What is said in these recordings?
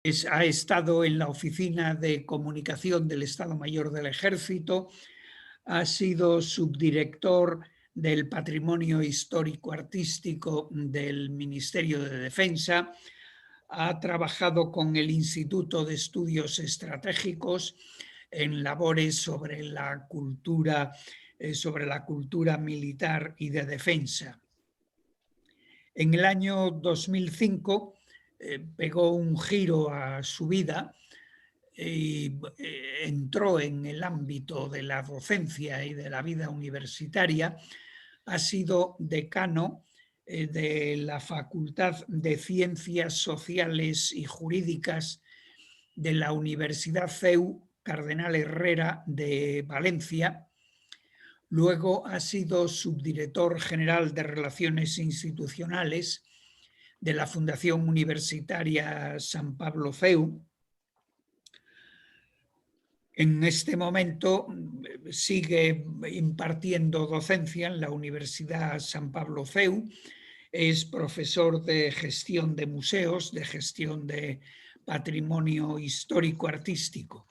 Ha estado en la Oficina de Comunicación del Estado Mayor del Ejército, ha sido subdirector del Patrimonio Histórico Artístico del Ministerio de Defensa, ha trabajado con el Instituto de Estudios Estratégicos en labores sobre la cultura militar y de defensa. En el año 2005 pegó un giro a su vida y entró en el ámbito de la docencia y de la vida universitaria. Ha sido decano de la Facultad de Ciencias Sociales y Jurídicas de la Universidad CEU Cardenal Herrera de Valencia. Luego ha sido subdirector general de Relaciones Institucionales de la Fundación Universitaria San Pablo CEU. En este momento sigue impartiendo docencia en la Universidad San Pablo CEU. Es profesor de gestión de museos, de gestión de patrimonio histórico artístico.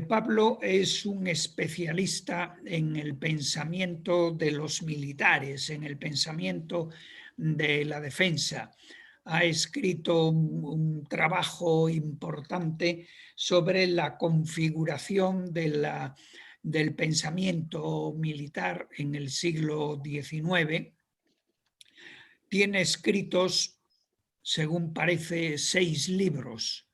Pablo es un especialista en el pensamiento de los militares, en el pensamiento de la defensa. Ha escrito un trabajo importante sobre la configuración del pensamiento militar en el siglo XIX. Tiene escritos, según parece, 6 libros.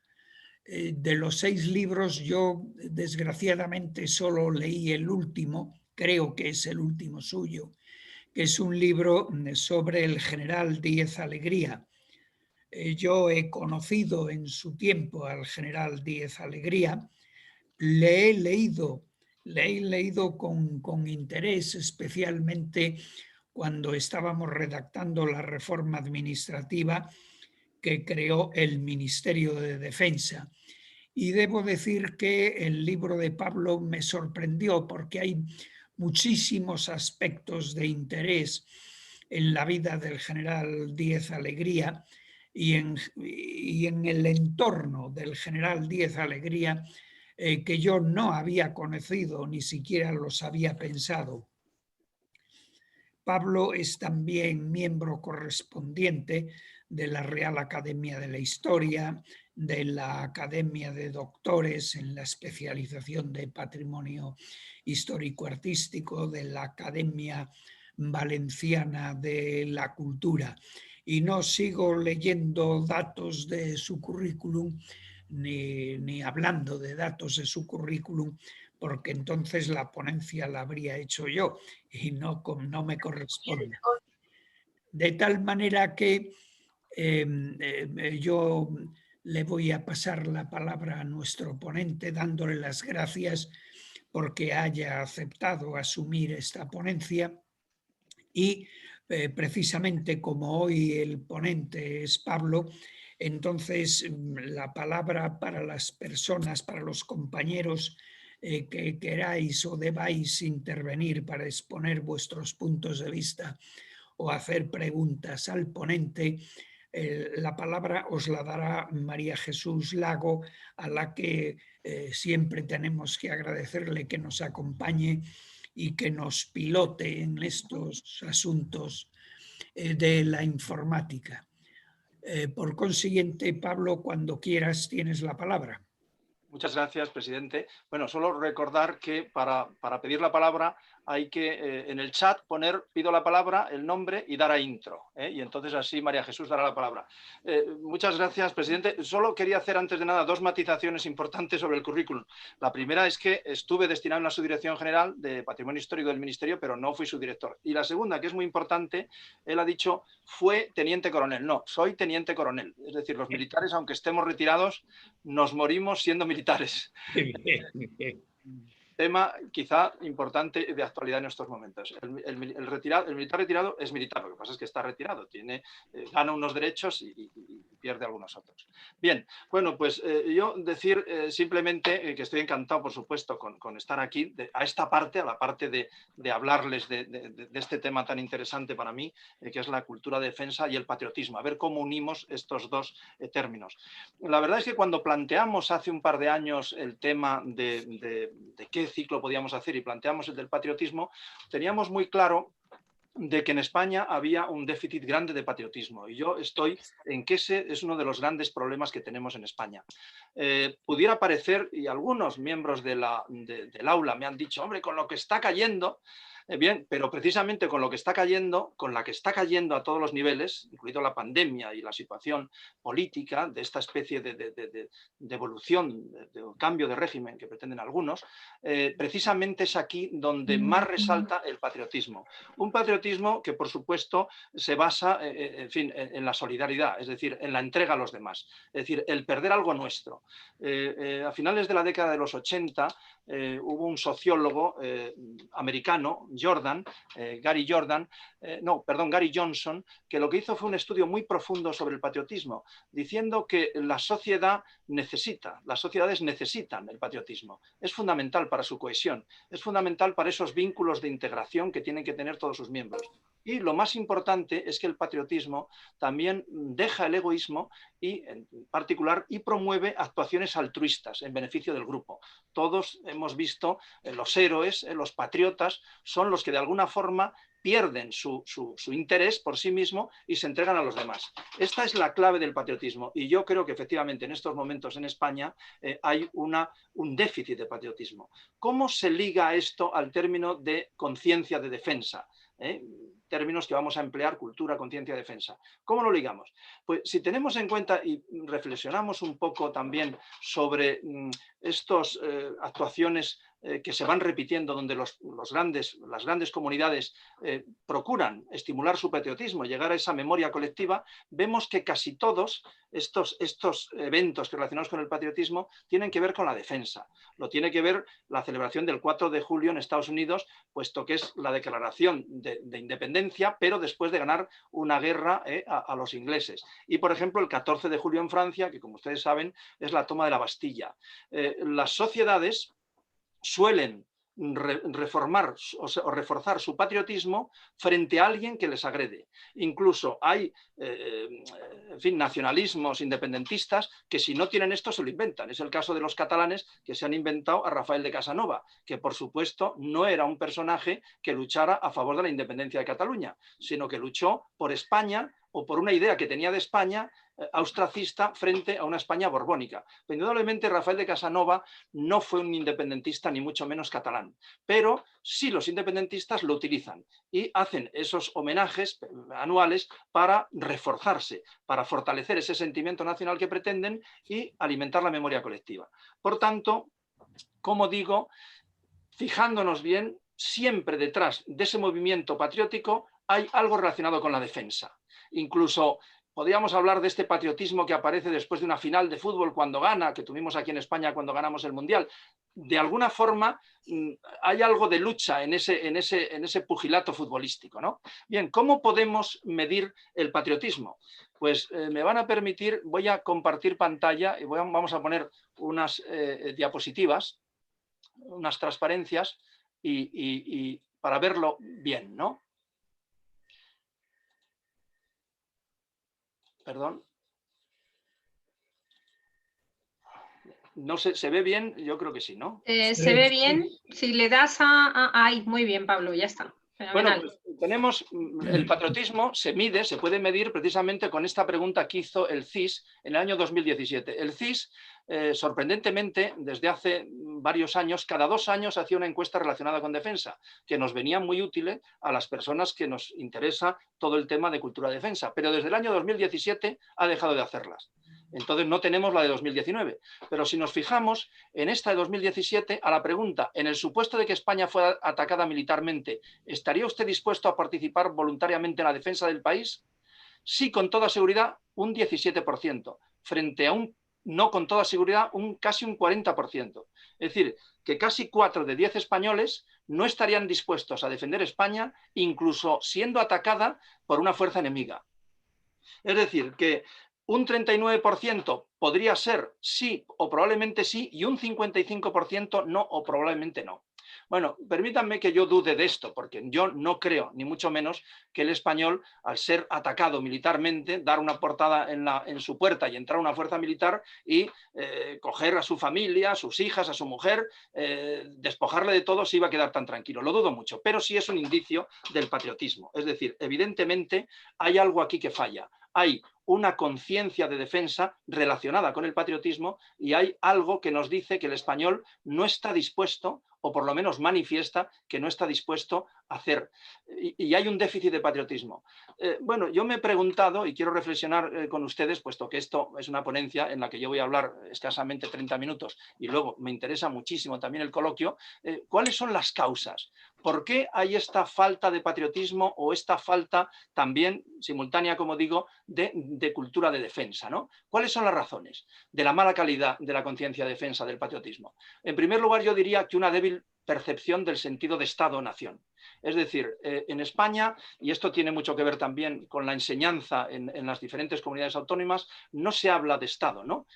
De los 6 libros, yo desgraciadamente solo leí el último, creo que es el último suyo, que es un libro sobre el general Díez Alegría. Yo he conocido en su tiempo al general Díez Alegría, le he leído con interés, especialmente cuando estábamos redactando la reforma administrativa que creó el Ministerio de Defensa. Y debo decir que el libro de Pablo me sorprendió porque hay muchísimos aspectos de interés en la vida del general Díez Alegría y en el entorno del general Díez Alegría que yo no había conocido, ni siquiera los había pensado. Pablo es también miembro correspondiente de la Real Academia de la Historia, de la Academia de Doctores en la especialización de Patrimonio Histórico-Artístico, de la Academia Valenciana de la Cultura. Y no sigo leyendo datos de su currículum, ni hablando de datos de su currículum, porque entonces la ponencia la habría hecho yo y no me corresponde. De tal manera que yo le voy a pasar la palabra a nuestro ponente dándole las gracias porque haya aceptado asumir esta ponencia y precisamente como hoy el ponente es Pablo, entonces la palabra para las personas, para los compañeros que queráis o debáis intervenir para exponer vuestros puntos de vista o hacer preguntas al ponente, la palabra os la dará María Jesús Lago, a la que siempre tenemos que agradecerle que nos acompañe y que nos pilote en estos asuntos de la informática. Por consiguiente, Pablo, cuando quieras tienes la palabra. Muchas gracias, presidente. Bueno, solo recordar que para pedir la palabra hay que en el chat poner pido la palabra, el nombre y dar a intro. Y entonces así María Jesús dará la palabra. Muchas gracias, presidente. Solo quería hacer antes de nada 2 matizaciones importantes sobre el currículum. La primera es que estuve destinado en la Subdirección General de Patrimonio Histórico del Ministerio, pero no fui su director. Y la segunda, que es muy importante, él ha dicho fue teniente coronel. No, soy teniente coronel. Es decir, los militares, aunque estemos retirados, nos morimos siendo militares. Tema quizá importante de actualidad en estos momentos. El militar retirado es militar, lo que pasa es que está retirado, gana unos derechos y pierde algunos otros. Bien, bueno, pues yo decir simplemente que estoy encantado, por supuesto, con estar aquí, a esta parte, a la parte de hablarles de este tema tan interesante para mí, que es la cultura de defensa y el patriotismo, a ver cómo unimos estos dos términos. La verdad es que cuando planteamos hace un par de años el tema de qué ciclo podíamos hacer y planteamos el del patriotismo, teníamos muy claro de que en España había un déficit grande de patriotismo, y yo estoy en que ese es uno de los grandes problemas que tenemos en España. Pudiera parecer, y algunos miembros del aula me han dicho, hombre, con lo que está cayendo, bien, pero precisamente con lo que está cayendo, con la que está cayendo a todos los niveles, incluido la pandemia y la situación política de esta especie de evolución, de cambio de régimen que pretenden algunos, precisamente es aquí donde más resalta el patriotismo. Un patriotismo que, por supuesto, se basa en la solidaridad, es decir, en la entrega a los demás, es decir, el perder algo nuestro. A finales de la década de los 80 hubo un sociólogo americano, Gary Johnson, que lo que hizo fue un estudio muy profundo sobre el patriotismo, diciendo que las sociedades necesitan el patriotismo. Es fundamental para su cohesión, es fundamental para esos vínculos de integración que tienen que tener todos sus miembros. Y lo más importante es que el patriotismo también deja el egoísmo y, en particular, y promueve actuaciones altruistas en beneficio del grupo. Todos hemos visto los héroes, los patriotas, son los que de alguna forma pierden su interés por sí mismo y se entregan a los demás. Esta es la clave del patriotismo, y yo creo que efectivamente en estos momentos en España hay un déficit de patriotismo. ¿Cómo se liga esto al término de conciencia de defensa? Términos que vamos a emplear, cultura, conciencia, defensa. ¿Cómo lo ligamos? Pues si tenemos en cuenta y reflexionamos un poco también sobre estas actuaciones que se van repitiendo, donde las grandes comunidades procuran estimular su patriotismo, llegar a esa memoria colectiva, vemos que casi todos estos eventos relacionados con el patriotismo tienen que ver con la defensa. Lo tiene que ver la celebración del 4 de julio en Estados Unidos, puesto que es la declaración de independencia, pero después de ganar una guerra a los ingleses. Y, por ejemplo, el 14 de julio en Francia, que como ustedes saben es la toma de la Bastilla. Las sociedades suelen reformar o reforzar su patriotismo frente a alguien que les agrede. Incluso hay nacionalismos independentistas que, si no tienen esto, se lo inventan. Es el caso de los catalanes, que se han inventado a Rafael de Casanova, que por supuesto no era un personaje que luchara a favor de la independencia de Cataluña, sino que luchó por España o por una idea que tenía de España austracista frente a una España borbónica. Pero indudablemente Rafael de Casanova no fue un independentista, ni mucho menos catalán, pero sí los independentistas lo utilizan y hacen esos homenajes anuales para reforzarse, para fortalecer ese sentimiento nacional que pretenden y alimentar la memoria colectiva. Por tanto, como digo, fijándonos bien, siempre detrás de ese movimiento patriótico hay algo relacionado con la defensa. Incluso podríamos hablar de este patriotismo que aparece después de una final de fútbol cuando gana, que tuvimos aquí en España cuando ganamos el Mundial. De alguna forma hay algo de lucha en ese pugilato futbolístico, ¿no? Bien, ¿cómo podemos medir el patriotismo? Pues me van a permitir, voy a compartir pantalla y vamos a poner unas diapositivas, unas transparencias y para verlo bien, ¿no? Perdón. No sé, ¿se ve bien? Yo creo que sí, ¿no? Se ve bien. Si le das ahí, muy bien, Pablo, ya está. Fenomenal. Bueno, pues tenemos el patriotismo, se puede medir precisamente con esta pregunta que hizo el CIS en el año 2017. El CIS, sorprendentemente, desde hace varios años, cada 2 años hacía una encuesta relacionada con defensa, que nos venía muy útil a las personas que nos interesa todo el tema de cultura de defensa, pero desde el año 2017 ha dejado de hacerlas. Entonces no tenemos la de 2019, pero si nos fijamos en esta de 2017, a la pregunta, en el supuesto de que España fuera atacada militarmente, ¿estaría usted dispuesto a participar voluntariamente en la defensa del país? Sí, con toda seguridad, un 17%, frente a un no con toda seguridad, casi un 40%. Es decir, que casi 4 de 10 españoles no estarían dispuestos a defender España, incluso siendo atacada por una fuerza enemiga. Es decir, que un 39% podría ser sí o probablemente sí, y un 55% no o probablemente no. Bueno, permítanme que yo dude de esto, porque yo no creo, ni mucho menos, que el español, al ser atacado militarmente, dar una portada en su puerta y entrar una fuerza militar y coger a su familia, a sus hijas, a su mujer, despojarle de todo, se iba a quedar tan tranquilo. Lo dudo mucho, pero sí es un indicio del patriotismo. Es decir, evidentemente hay algo aquí que falla. Hay una conciencia de defensa relacionada con el patriotismo y hay algo que nos dice que el español no está dispuesto, o por lo menos manifiesta que no está dispuesto a hacer. Y hay un déficit de patriotismo. Bueno, yo me he preguntado y quiero reflexionar con ustedes, puesto que esto es una ponencia en la que yo voy a hablar escasamente 30 minutos y luego me interesa muchísimo también el coloquio, ¿cuáles son las causas? ¿Por qué hay esta falta de patriotismo o esta falta también simultánea, como digo, de cultura de defensa, ¿no? ¿Cuáles son las razones de la mala calidad de la conciencia de defensa del patriotismo? En primer lugar, yo diría que una débil percepción del sentido de Estado-nación. Es decir, en España, y esto tiene mucho que ver también con la enseñanza en las diferentes comunidades autónomas, no se habla de Estado, ¿no?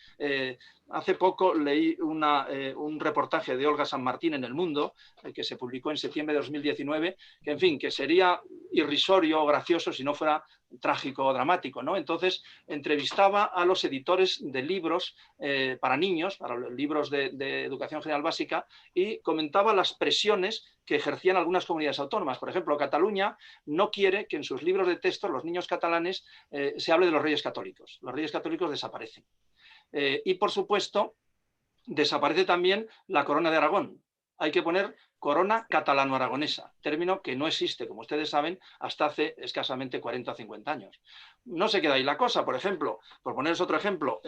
Hace poco leí un reportaje de Olga San Martín en El Mundo, que se publicó en septiembre de 2019, que en fin, que sería irrisorio o gracioso si no fuera trágico o dramático, ¿no? Entonces entrevistaba a los editores de libros para niños, para los libros de educación general básica, y comentaba las presiones que ejercían algunas comunidades autónomas. Por ejemplo, Cataluña no quiere que en sus libros de texto los niños catalanes se hable de los reyes católicos. Los reyes católicos desaparecen. Y por supuesto, desaparece también la corona de Aragón. Hay que poner corona catalano-aragonesa, término que no existe, como ustedes saben, hasta hace escasamente 40 o 50 años. No se queda ahí la cosa. Por ejemplo, por poneros otro ejemplo,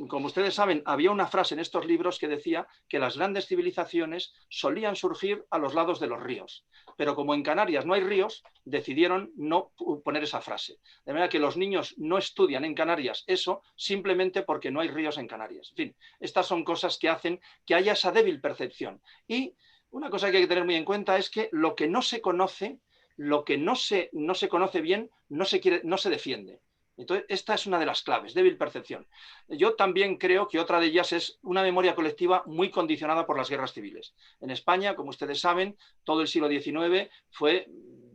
como ustedes saben, había una frase en estos libros que decía que las grandes civilizaciones solían surgir a los lados de los ríos, pero como en Canarias no hay ríos, decidieron no poner esa frase. De manera que los niños no estudian en Canarias eso simplemente porque no hay ríos en Canarias. En fin, estas son cosas que hacen que haya esa débil percepción. Y una cosa que hay que tener muy en cuenta es que lo que no se conoce, lo que no se conoce bien, no se defiende. Entonces, esta es una de las claves, débil percepción. Yo también creo que otra de ellas es una memoria colectiva muy condicionada por las guerras civiles. En España, como ustedes saben, todo el siglo XIX fue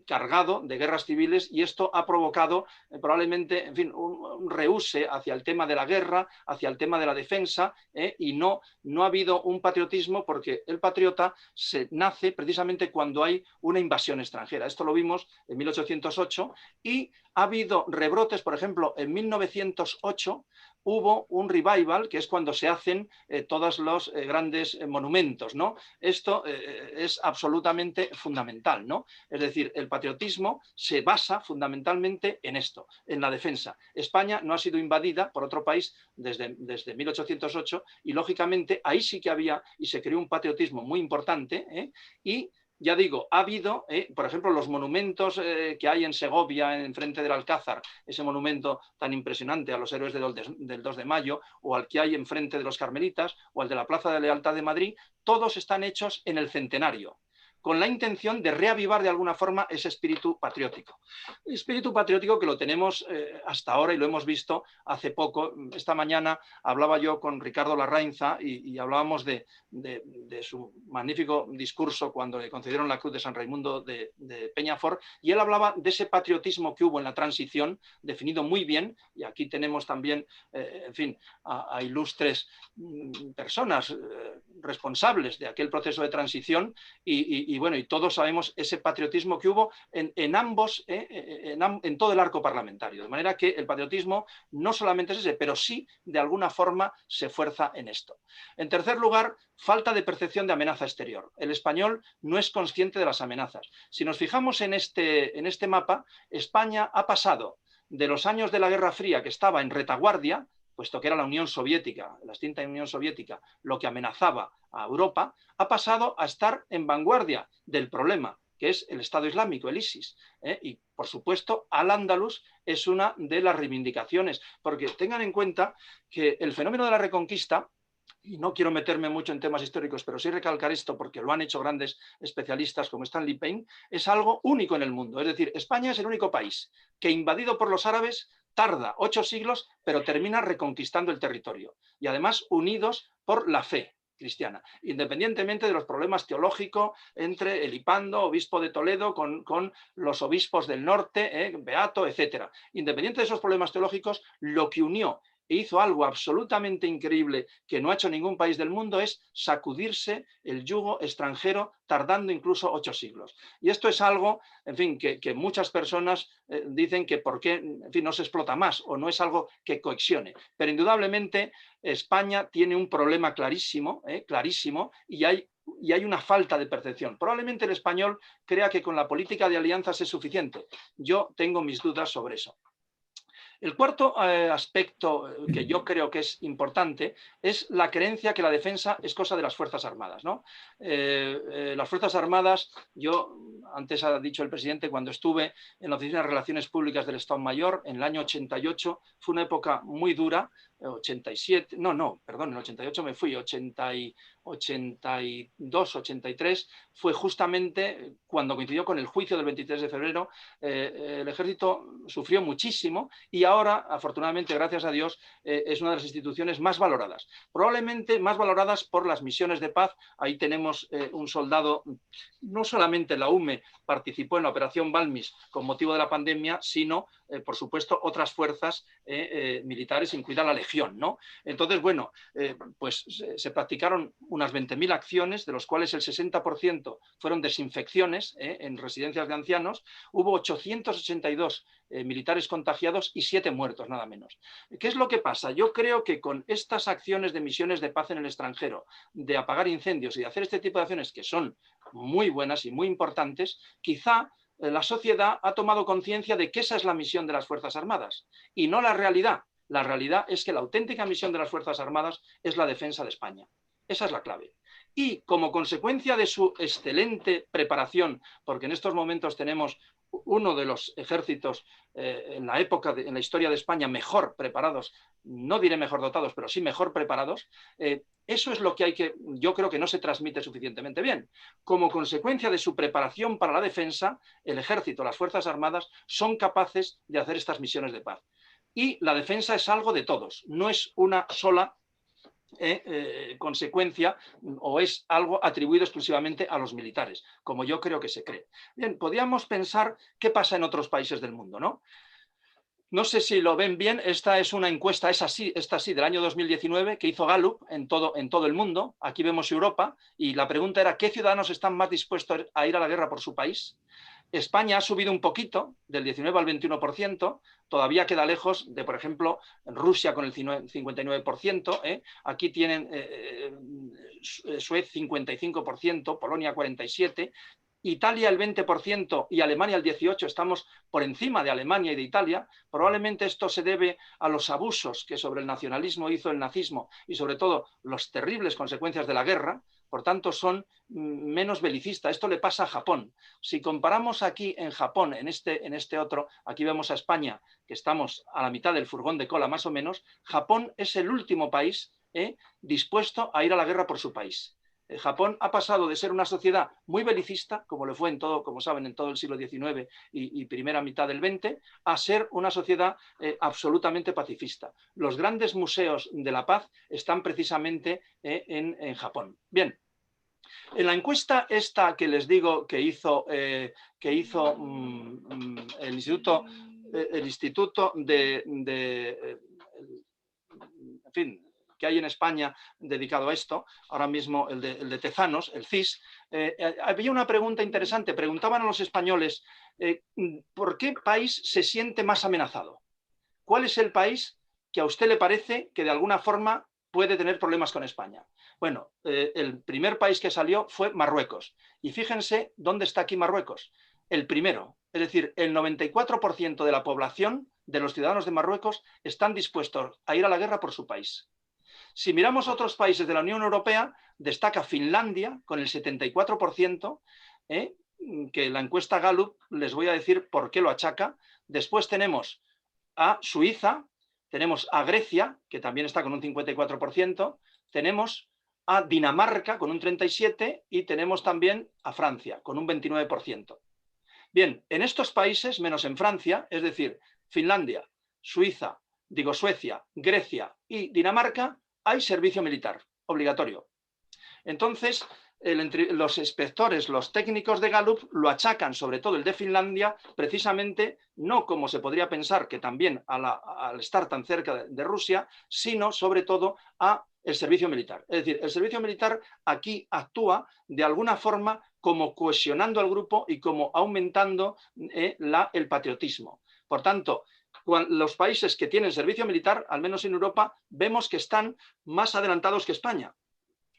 cargado de guerras civiles y esto ha provocado probablemente, en fin, un rehúse hacia el tema de la guerra, hacia el tema de la defensa, y no ha habido un patriotismo, porque el patriota se nace precisamente cuando hay una invasión extranjera. Esto lo vimos en 1808 y ha habido rebrotes. Por ejemplo, en 1908 hubo un revival, que es cuando se hacen todos los grandes monumentos, ¿no? Esto es absolutamente fundamental, ¿no? Es decir, el patriotismo se basa fundamentalmente en esto, en la defensa. España no ha sido invadida por otro país desde 1808 y, lógicamente, ahí sí que había y se creó un patriotismo muy importante, y ya digo, ha habido, por ejemplo, los monumentos que hay en Segovia, enfrente del Alcázar, ese monumento tan impresionante a los héroes del 2 de mayo, o al que hay enfrente de los Carmelitas, o al de la Plaza de Lealtad de Madrid, todos están hechos en el centenario, con la intención de reavivar de alguna forma ese espíritu patriótico. Espíritu patriótico que lo tenemos hasta ahora y lo hemos visto hace poco. Esta mañana hablaba yo con Ricardo Larrainza y hablábamos de su magnífico discurso cuando le concedieron la Cruz de San Raimundo de Peñafort, y él hablaba de ese patriotismo que hubo en la transición, definido muy bien, y aquí tenemos también, en fin, a ilustres personas responsables de aquel proceso de transición, y bueno, y todos sabemos ese patriotismo que hubo en ambos, en todo el arco parlamentario. De manera que el patriotismo no solamente es ese, pero sí de alguna forma se fuerza en esto. En tercer lugar, falta de percepción de amenaza exterior. El español no es consciente de las amenazas. Si nos fijamos en este mapa, España ha pasado de los años de la Guerra Fría, que estaba en retaguardia, puesto que era la Unión Soviética, la extinta Unión Soviética, lo que amenazaba a Europa, ha pasado a estar en vanguardia del problema, que es el Estado Islámico, el ISIS. Y, por supuesto, Al-Ándalus es una de las reivindicaciones, porque tengan en cuenta que el fenómeno de la Reconquista y no quiero meterme mucho en temas históricos, pero sí recalcar esto porque lo han hecho grandes especialistas como Stanley Payne, es algo único en el mundo. Es decir, España es el único país que, invadido por los árabes, tarda 8 siglos, pero termina reconquistando el territorio. Y además unidos por la fe cristiana, independientemente de los problemas teológicos entre Elipando, obispo de Toledo, con los obispos del norte, Beato, etc. Independiente de esos problemas teológicos, lo que unió e hizo algo absolutamente increíble que no ha hecho ningún país del mundo es sacudirse el yugo extranjero, tardando incluso 8 siglos. Y esto es algo, en fin, que muchas personas dicen que por qué, en fin, no se explota más o no es algo que cohesione. Pero indudablemente España tiene un problema clarísimo, clarísimo, y hay una falta de percepción. Probablemente el español crea que con la política de alianzas es suficiente. Yo tengo mis dudas sobre eso. El cuarto aspecto que yo creo que es importante es la creencia que la defensa es cosa de las Fuerzas Armadas, ¿no? Las Fuerzas Armadas, antes ha dicho el presidente, cuando estuve en la Oficina de Relaciones Públicas del Estado Mayor, en el año 88, fue una época muy dura, 87, perdón, en el 88 me fui, 82, 83, fue justamente cuando coincidió con el juicio del 23 de febrero, el ejército sufrió muchísimo y ahora, afortunadamente, gracias a Dios, es una de las instituciones más valoradas. Probablemente más valoradas por las misiones de paz. Ahí tenemos un soldado, no solamente la UME participó en la operación Balmis con motivo de la pandemia, sino, por supuesto, otras fuerzas militares, incluida la Legión, ¿no? Entonces, bueno, pues se practicaron unas 20.000 acciones, de los cuales el 60% fueron desinfecciones en residencias de ancianos. Hubo 882 militares contagiados y 7 muertos, nada menos. ¿Qué es lo que pasa? Yo creo que con estas acciones de misiones de paz en el extranjero, de apagar incendios y de hacer este tipo de acciones que son muy buenas y muy importantes, quizá la sociedad ha tomado conciencia de que esa es la misión de las Fuerzas Armadas y no la realidad. La realidad es que la auténtica misión de las Fuerzas Armadas es la defensa de España. Esa es la clave. Y como consecuencia de su excelente preparación, porque en estos momentos tenemos uno de los ejércitos en la historia de España mejor preparados, no diré mejor dotados, pero sí mejor preparados, eso es lo que yo creo que no se transmite suficientemente bien. Como consecuencia de su preparación para la defensa, el ejército, las Fuerzas Armadas, son capaces de hacer estas misiones de paz. Y la defensa es algo de todos, no es una sola consecuencia o es algo atribuido exclusivamente a los militares, como yo creo que se cree. Bien, podríamos pensar qué pasa en otros países del mundo, ¿no? No sé si lo ven bien, esta es una encuesta, esta sí, del año 2019, que hizo Gallup en todo el mundo. Aquí vemos Europa y la pregunta era ¿qué ciudadanos están más dispuestos a ir a la guerra por su país? España ha subido un poquito, del 19 al 21%, todavía queda lejos de, por ejemplo, Rusia con el 59%, aquí tienen Suez 55%, Polonia 47%, Italia el 20% y Alemania el 18%, estamos por encima de Alemania y de Italia. Probablemente esto se debe a los abusos que sobre el nacionalismo hizo el nazismo y sobre todo las terribles consecuencias de la guerra. Por tanto, son menos belicistas. Esto le pasa a Japón. Si comparamos aquí en Japón, en este otro, aquí vemos a España, que estamos a la mitad del furgón de cola más o menos. Japón es el último país dispuesto a ir a la guerra por su país. Japón ha pasado de ser una sociedad muy belicista, como lo fue como saben, en todo el siglo XIX y primera mitad del XX, a ser una sociedad absolutamente pacifista. Los grandes museos de la paz están precisamente en Japón. Bien, en la encuesta esta que les digo que hizo el instituto en fin, que hay en España dedicado a esto, ahora mismo el de Tezanos, el CIS, había una pregunta interesante. Preguntaban a los españoles ¿por qué país se siente más amenazado? ¿Cuál es el país que a usted le parece que de alguna forma puede tener problemas con España? Bueno, el primer país que salió fue Marruecos. Y fíjense dónde está aquí Marruecos. El primero, es decir, el 94% de la población de los ciudadanos de Marruecos están dispuestos a ir a la guerra por su país. Si miramos a otros países de la Unión Europea, destaca Finlandia con el 74%, que la encuesta Gallup les voy a decir por qué lo achaca. Después tenemos a Suiza, tenemos a Grecia, que también está con un 54%, tenemos a Dinamarca con un 37% y tenemos también a Francia con un 29%. Bien, en estos países, menos en Francia, es decir, Finlandia, Suecia, Grecia y Dinamarca, hay servicio militar obligatorio. Entonces, los inspectores, los técnicos de Gallup lo achacan, sobre todo el de Finlandia, precisamente no como se podría pensar que también al estar tan cerca de Rusia, sino sobre todo a el servicio militar. Es decir, el servicio militar aquí actúa de alguna forma como cohesionando al grupo y como aumentando el patriotismo. Por tanto, los países que tienen servicio militar, al menos en Europa, vemos que están más adelantados que España.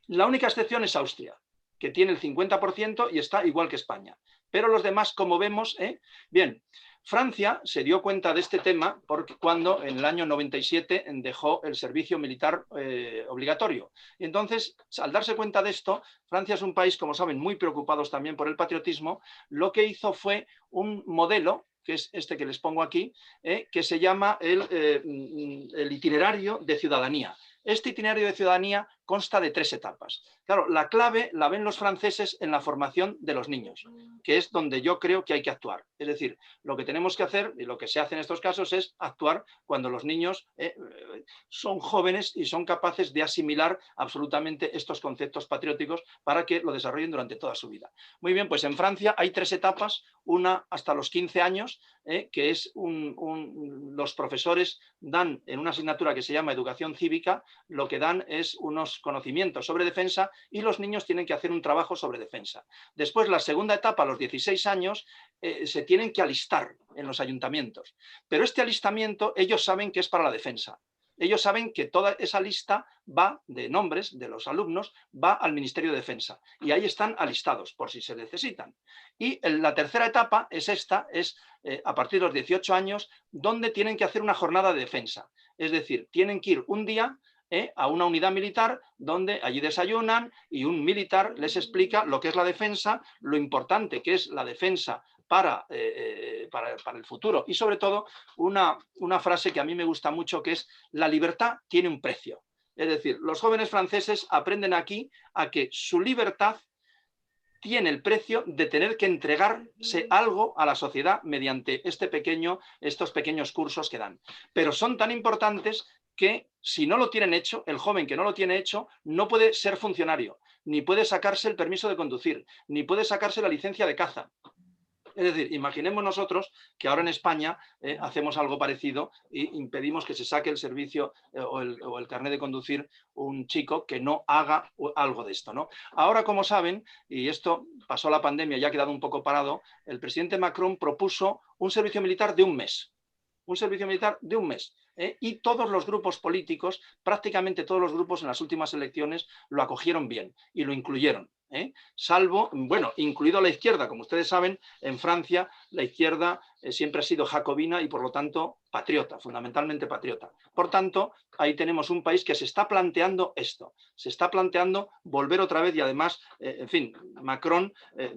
La única excepción es Austria, que tiene el 50% y está igual que España. Pero los demás, como vemos, bien, Francia se dio cuenta de este tema porque cuando en el año 97 dejó el servicio militar obligatorio. Y entonces, al darse cuenta de esto, Francia es un país, como saben, muy preocupados también por el patriotismo. Lo que hizo fue un modelo, que es este que les pongo aquí, que se llama el itinerario de ciudadanía. Este itinerario de ciudadanía consta de 3 etapas. Claro, la clave la ven los franceses en la formación de los niños, que es donde yo creo que hay que actuar. Es decir, lo que tenemos que hacer y lo que se hace en estos casos es actuar cuando los niños son jóvenes y son capaces de asimilar absolutamente estos conceptos patrióticos para que lo desarrollen durante toda su vida. Muy bien, pues en Francia hay 3 etapas, una hasta los 15 años, que es los profesores dan en una asignatura que se llama Educación Cívica, lo que dan es unos conocimientos sobre defensa y los niños tienen que hacer un trabajo sobre defensa. Después, la segunda etapa, a los 16 años, se tienen que alistar en los ayuntamientos. Pero este alistamiento ellos saben que es para la defensa. Ellos saben que toda esa lista va de nombres de los alumnos, va al Ministerio de Defensa y ahí están alistados por si se necesitan. Y la tercera etapa es esta, es a partir de los 18 años, donde tienen que hacer una jornada de defensa. Es decir, tienen que ir un día a una unidad militar donde allí desayunan y un militar les explica lo que es la defensa, lo importante que es la defensa para el futuro y sobre todo una frase que a mí me gusta mucho que es: la libertad tiene un precio. Es decir, los jóvenes franceses aprenden aquí a que su libertad tiene el precio de tener que entregarse algo a la sociedad mediante estos pequeños cursos que dan. Pero son tan importantes que si no lo tienen hecho, el joven que no lo tiene hecho no puede ser funcionario, ni puede sacarse el permiso de conducir, ni puede sacarse la licencia de caza. Es decir, imaginemos nosotros que ahora en España hacemos algo parecido e impedimos que se saque el servicio o el carnet de conducir un chico que no haga algo de esto, ¿no? Ahora, como saben, y esto pasó la pandemia y ha quedado un poco parado, el presidente Macron propuso un servicio militar de un mes. Un servicio militar de un mes. Y todos los grupos políticos, prácticamente todos los grupos en las últimas elecciones lo acogieron bien y lo incluyeron. Salvo, bueno, incluido la izquierda. Como ustedes saben, en Francia la izquierda siempre ha sido jacobina y por lo tanto patriota, fundamentalmente patriota. Por tanto, ahí tenemos un país que se está planteando esto, se está planteando volver otra vez y además, en fin, Macron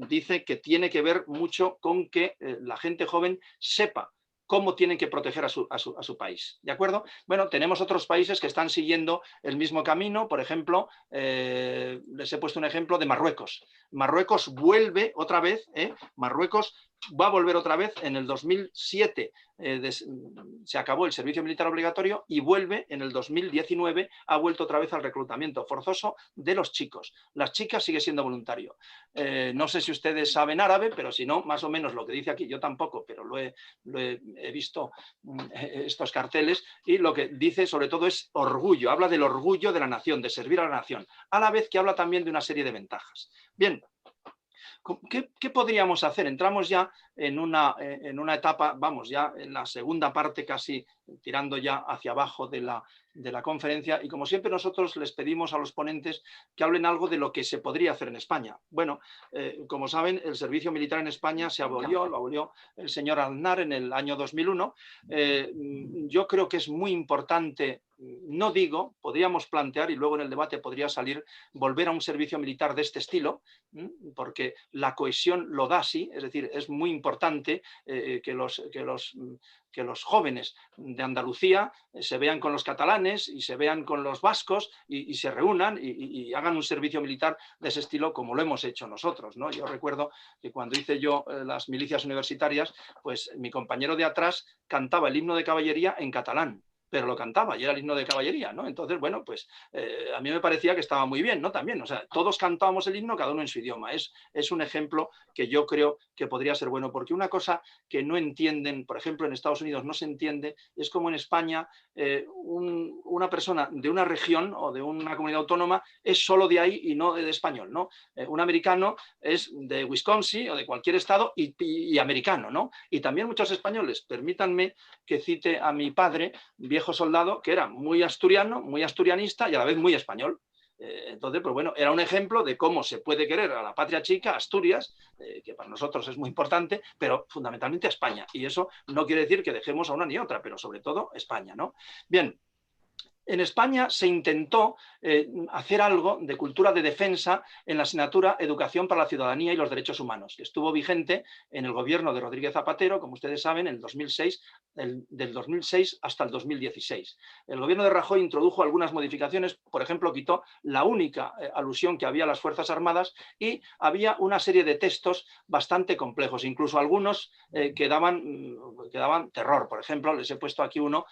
dice que tiene que ver mucho con que la gente joven sepa cómo tienen que proteger a su país. ¿De acuerdo? Bueno, tenemos otros países que están siguiendo el mismo camino. Por ejemplo, les he puesto un ejemplo de Marruecos. Marruecos vuelve otra vez, Marruecos va a volver otra vez. En el 2007 se acabó el servicio militar obligatorio y vuelve en el 2019, ha vuelto otra vez al reclutamiento forzoso de los chicos. Las chicas sigue siendo voluntario. No sé si ustedes saben árabe, pero si no, más o menos lo que dice aquí, yo tampoco, pero he visto estos carteles y lo que dice sobre todo es orgullo, habla del orgullo de la nación, de servir a la nación, a la vez que habla también de una serie de ventajas. Bien. ¿Qué podríamos hacer? Entramos ya en una etapa, vamos, ya en la segunda parte, casi tirando ya hacia abajo de la conferencia, y como siempre nosotros les pedimos a los ponentes que hablen algo de lo que se podría hacer en España. Bueno, como saben, el servicio militar en España se abolió, lo abolió el señor Aznar en el año 2001. Yo creo que es muy importante, no digo, podríamos plantear, y luego en el debate podría salir, volver a un servicio militar de este estilo, porque la cohesión lo da así, es decir, es muy importante que los que los jóvenes de Andalucía se vean con los catalanes y se vean con los vascos y se reúnan y hagan un servicio militar de ese estilo como lo hemos hecho nosotros, ¿no? Yo recuerdo que cuando hice yo las milicias universitarias, pues mi compañero de atrás cantaba el himno de caballería en catalán, pero lo cantaba y era el himno de caballería, ¿no? Entonces, bueno, pues a mí me parecía que estaba muy bien, ¿no? También, o sea, todos cantábamos el himno, cada uno en su idioma. Es un ejemplo que yo creo que podría ser bueno, porque una cosa que no entienden, por ejemplo, en Estados Unidos no se entiende, es como en España una persona de una región o de una comunidad autónoma es solo de ahí y no de español, ¿no? Un americano es de Wisconsin o de cualquier estado y americano, ¿no? Y también muchos españoles, permítanme que cite a mi padre, viejo soldado, que era muy asturiano, muy asturianista y a la vez muy español. Entonces, pues bueno, era un ejemplo de cómo se puede querer a la patria chica, Asturias, que para nosotros es muy importante, pero fundamentalmente a España. Y eso no quiere decir que dejemos a una ni otra, pero sobre todo España, ¿no? Bien. En España se intentó hacer algo de cultura de defensa en la asignatura Educación para la Ciudadanía y los Derechos Humanos, que estuvo vigente en el gobierno de Rodríguez Zapatero, como ustedes saben, en el 2006, del 2006 hasta el 2016. El gobierno de Rajoy introdujo algunas modificaciones, por ejemplo, quitó la única alusión que había a las Fuerzas Armadas y había una serie de textos bastante complejos, incluso algunos que daban terror. Por ejemplo, les he puesto aquí uno,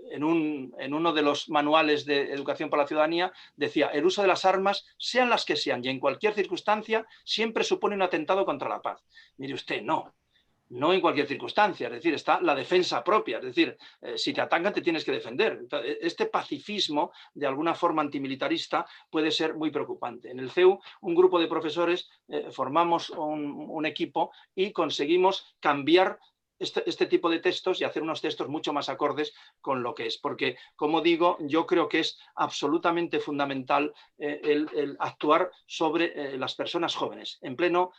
en uno de los manuales de educación para la ciudadanía, decía: el uso de las armas, sean las que sean y en cualquier circunstancia, siempre supone un atentado contra la paz. Mire usted, no en cualquier circunstancia, es decir, está la defensa propia, es decir, si te atacan te tienes que defender. Este pacifismo, de alguna forma antimilitarista, puede ser muy preocupante. En el CEU, un grupo de profesores formamos un equipo y conseguimos cambiar este tipo de textos y hacer unos textos mucho más acordes con lo que es. Porque, como digo, yo creo que es absolutamente fundamental el actuar sobre las personas jóvenes, en pleno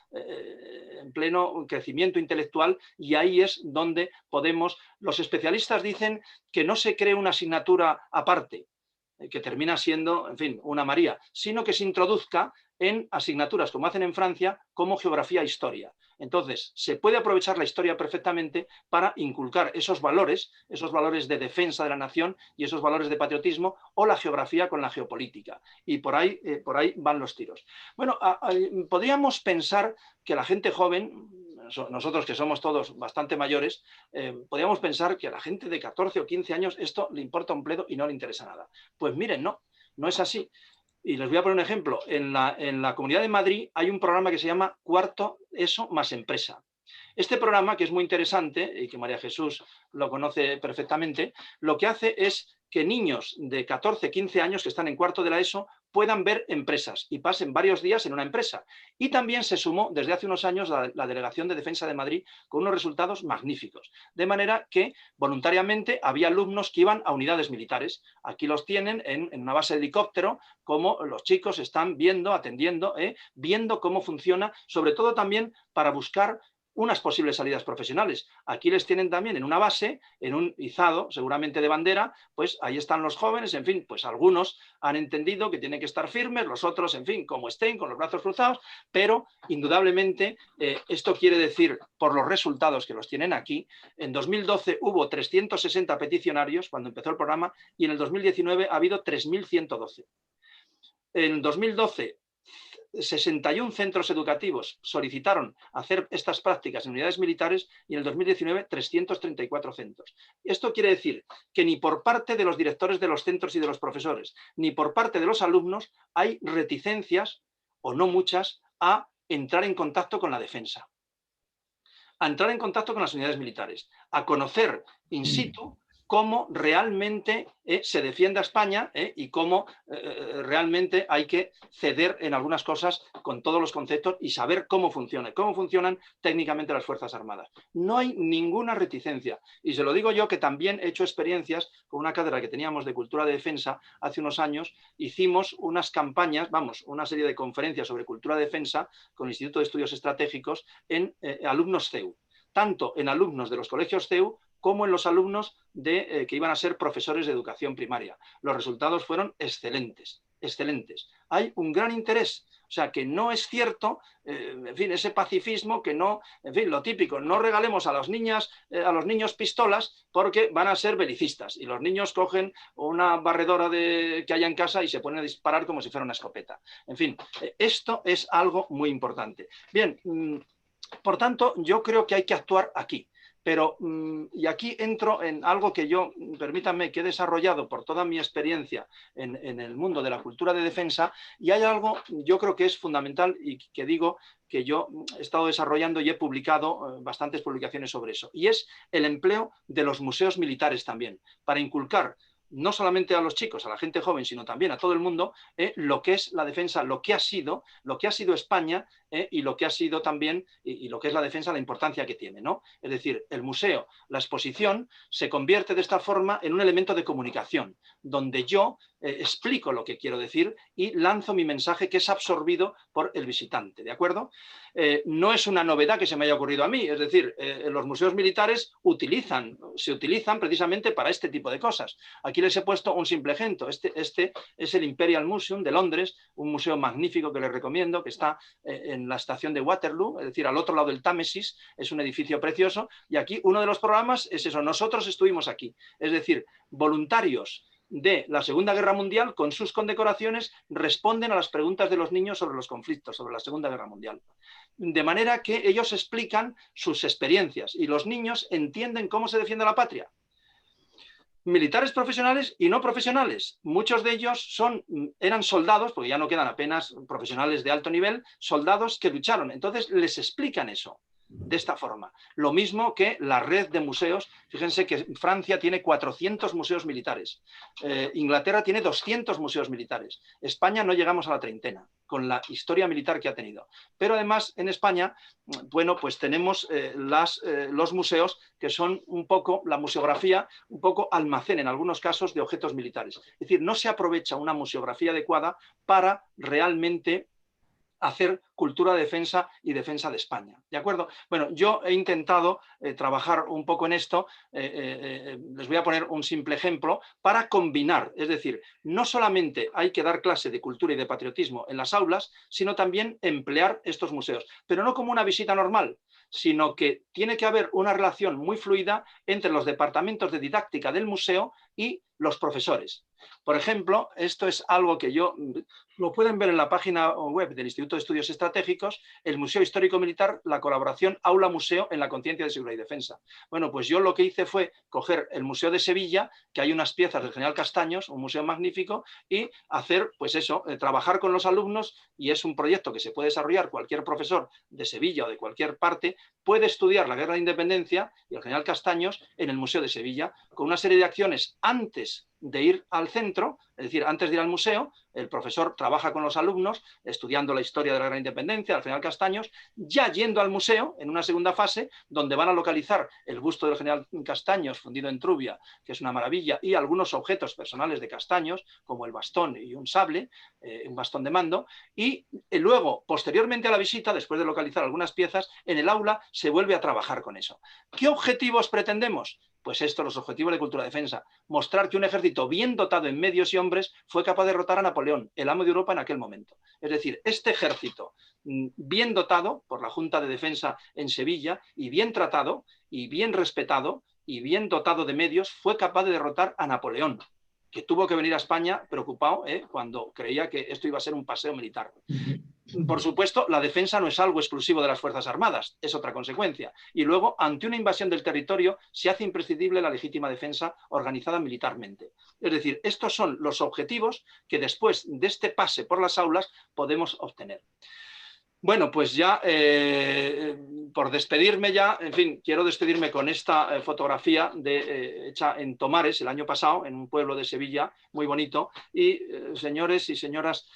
crecimiento intelectual, y ahí es donde podemos... Los especialistas dicen que no se cree una asignatura aparte, que termina siendo, en fin, una María, sino que se introduzca en asignaturas, como hacen en Francia, como geografía e historia. Entonces, se puede aprovechar la historia perfectamente para inculcar esos valores de defensa de la nación y esos valores de patriotismo, o la geografía con la geopolítica. Y por ahí van los tiros. Bueno, podríamos pensar que la gente joven, nosotros que somos todos bastante mayores, podríamos pensar que a la gente de 14 o 15 años esto le importa un bledo y no le interesa nada. Pues miren, no es así. Y les voy a poner un ejemplo. En la Comunidad de Madrid hay un programa que se llama Cuarto ESO más Empresa. Este programa, que es muy interesante y que María Jesús lo conoce perfectamente, lo que hace es que niños de 14, 15 años que están en cuarto de la ESO puedan ver empresas y pasen varios días en una empresa. Y también se sumó desde hace unos años la Delegación de Defensa de Madrid con unos resultados magníficos. De manera que voluntariamente había alumnos que iban a unidades militares. Aquí los tienen en una base de helicóptero, como los chicos están viendo, atendiendo, viendo cómo funciona, sobre todo también para buscar unas posibles salidas profesionales. Aquí les tienen también en una base, en un izado, seguramente de bandera, pues ahí están los jóvenes, en fin, pues algunos han entendido que tienen que estar firmes, los otros, en fin, como estén, con los brazos cruzados, pero indudablemente esto quiere decir, por los resultados que los tienen aquí, en 2012 hubo 360 peticionarios cuando empezó el programa y en el 2019 ha habido 3.112. En 2012 61 centros educativos solicitaron hacer estas prácticas en unidades militares y en el 2019 334 centros. Esto quiere decir que ni por parte de los directores de los centros y de los profesores, ni por parte de los alumnos hay reticencias, o no muchas, a entrar en contacto con la defensa, a entrar en contacto con las unidades militares, a conocer in situ cómo realmente se defiende a España y cómo realmente hay que ceder en algunas cosas con todos los conceptos y saber cómo funcionan técnicamente las Fuerzas Armadas. No hay ninguna reticencia. Y se lo digo yo, que también he hecho experiencias con una cátedra que teníamos de cultura de defensa hace unos años. Hicimos unas campañas, una serie de conferencias sobre cultura de defensa con el Instituto de Estudios Estratégicos en alumnos CEU, tanto en alumnos de los colegios CEU como en los alumnos que iban a ser profesores de educación primaria. Los resultados fueron excelentes, excelentes. Hay un gran interés. O sea, que no es cierto, en fin, ese pacifismo que no, en fin, lo típico, no regalemos a las niñas, a los niños pistolas porque van a ser belicistas y los niños cogen una barredora que haya en casa y se ponen a disparar como si fuera una escopeta. En fin, esto es algo muy importante. Bien, por tanto, yo creo que hay que actuar aquí. Pero, y aquí entro en algo que yo, permítanme, que he desarrollado por toda mi experiencia en el mundo de la cultura de defensa, y hay algo, yo creo que es fundamental y que digo que yo he estado desarrollando y he publicado bastantes publicaciones sobre eso, y es el empleo de los museos militares también, para inculcar no solamente a los chicos, a la gente joven, sino también a todo el mundo, lo que es la defensa, lo que ha sido España y lo que ha sido también, y lo que es la defensa, la importancia que tiene, ¿no? Es decir, el museo, la exposición, se convierte de esta forma en un elemento de comunicación, donde yo explico lo que quiero decir y lanzo mi mensaje que es absorbido por el visitante, ¿de acuerdo? No es una novedad que se me haya ocurrido a mí, es decir, los museos militares se utilizan precisamente para este tipo de cosas. Aquí les he puesto un simple ejemplo. Este es el Imperial Museum de Londres, un museo magnífico que les recomiendo, que está en la estación de Waterloo, es decir, al otro lado del Támesis, es un edificio precioso, y aquí uno de los programas es eso, nosotros estuvimos aquí, es decir, voluntarios de la Segunda Guerra Mundial, con sus condecoraciones, responden a las preguntas de los niños sobre los conflictos, sobre la Segunda Guerra Mundial. De manera que ellos explican sus experiencias y los niños entienden cómo se defiende la patria. Militares profesionales y no profesionales. Muchos de ellos eran soldados, porque ya no quedan apenas profesionales de alto nivel, soldados que lucharon. Entonces les explican eso de esta forma. Lo mismo que la red de museos. Fíjense que Francia tiene 400 museos militares. Inglaterra tiene 200 museos militares. España no llegamos a la treintena, con la historia militar que ha tenido. Pero además en España, bueno, pues tenemos los museos que son un poco, la museografía, un poco almacén en algunos casos de objetos militares. Es decir, no se aprovecha una museografía adecuada para realmente hacer cultura de defensa y defensa de España, ¿de acuerdo? Bueno, yo he intentado trabajar un poco en esto, les voy a poner un simple ejemplo, para combinar, es decir, no solamente hay que dar clase de cultura y de patriotismo en las aulas, sino también emplear estos museos, pero no como una visita normal, sino que tiene que haber una relación muy fluida entre los departamentos de didáctica del museo y los profesores. Por ejemplo, esto es algo que lo pueden ver en la página web del Instituto de Estudios Estratégicos, el Museo Histórico Militar, la colaboración aula-museo en la conciencia de seguridad y defensa. Bueno, pues yo lo que hice fue coger el Museo de Sevilla, que hay unas piezas del general Castaños, un museo magnífico, y hacer, pues eso, trabajar con los alumnos, y es un proyecto que se puede desarrollar cualquier profesor de Sevilla o de cualquier parte, puede estudiar la Guerra de Independencia y el general Castaños en el Museo de Sevilla, con una serie de acciones antes de ir al centro, es decir, antes de ir al museo, el profesor trabaja con los alumnos estudiando la historia de la Guerra de Independencia, del general Castaños, ya yendo al museo en una segunda fase, donde van a localizar el busto del general Castaños fundido en Trubia, que es una maravilla, y algunos objetos personales de Castaños, como el bastón y un sable, un bastón de mando, y luego, posteriormente a la visita, después de localizar algunas piezas, en el aula se vuelve a trabajar con eso. ¿Qué objetivos pretendemos? Pues esto, los objetivos de cultura de defensa. Mostrar que un ejército bien dotado en medios y hombres fue capaz de derrotar a Napoleón, el amo de Europa en aquel momento. Es decir, este ejército bien dotado por la Junta de Defensa en Sevilla y bien tratado y bien respetado y bien dotado de medios fue capaz de derrotar a Napoleón, que tuvo que venir a España preocupado cuando creía que esto iba a ser un paseo militar. Por supuesto, la defensa no es algo exclusivo de las Fuerzas Armadas, es otra consecuencia. Y luego, ante una invasión del territorio, se hace imprescindible la legítima defensa organizada militarmente. Es decir, estos son los objetivos que después de este pase por las aulas podemos obtener. Bueno, pues ya, por despedirme ya, en fin, quiero despedirme con esta fotografía hecha en Tomares el año pasado, en un pueblo de Sevilla, muy bonito, y señores y señoras,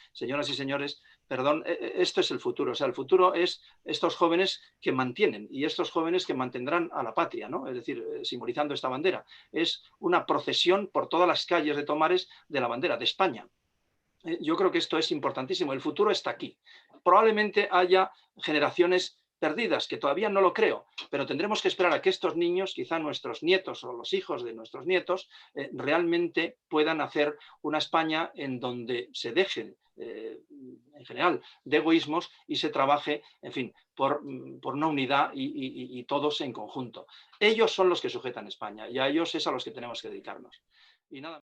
perdón, esto es el futuro, o sea, el futuro es estos jóvenes que mantienen y estos jóvenes que mantendrán a la patria, ¿no? Es decir, simbolizando esta bandera. Es una procesión por todas las calles de Tomares de la bandera de España. Yo creo que esto es importantísimo, el futuro está aquí. Probablemente haya generaciones perdidas, que todavía no lo creo, pero tendremos que esperar a que estos niños, quizá nuestros nietos o los hijos de nuestros nietos, realmente puedan hacer una España en donde se dejen en general, de egoísmos y se trabaje, en fin, por una unidad y todos en conjunto. Ellos son los que sujetan España y a ellos es a los que tenemos que dedicarnos. Y nada.